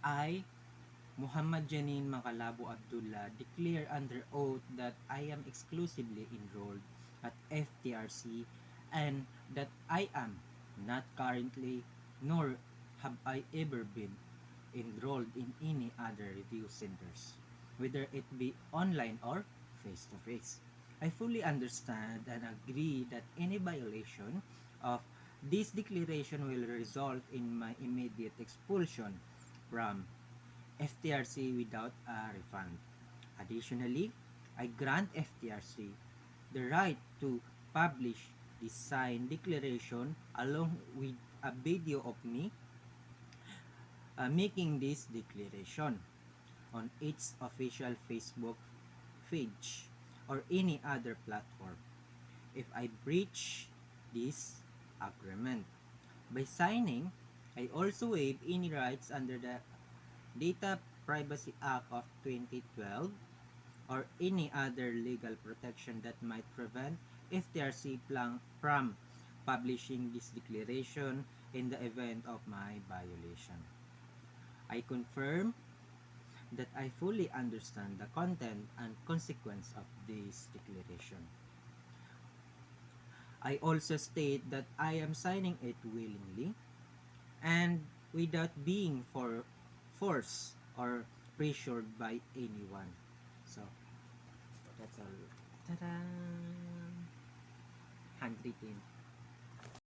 I, Muhammad Janin Makalabo Abdullah, declare under oath that I am exclusively enrolled at FTRC and that I am not currently nor have I ever been enrolled in any other review centers, whether it be online or face-to-face. I fully understand and agree that any violation of this declaration will result in my immediate expulsion from FTRC without a refund. Additionally, I grant FTRC the right to publish the signed declaration along with a video of me making this declaration on its official Facebook page or any other platform if I breach this agreement. By signing, I also waive any rights under the Data Privacy Act of 2012 or any other legal protection that might prevent FTRC from publishing this declaration in the event of my violation. I confirm that I fully understand the content and consequence of this declaration. I also state that I am signing it willingly and without being forced or pressured by anyone. So, that's all. Ta-da! Handwritten.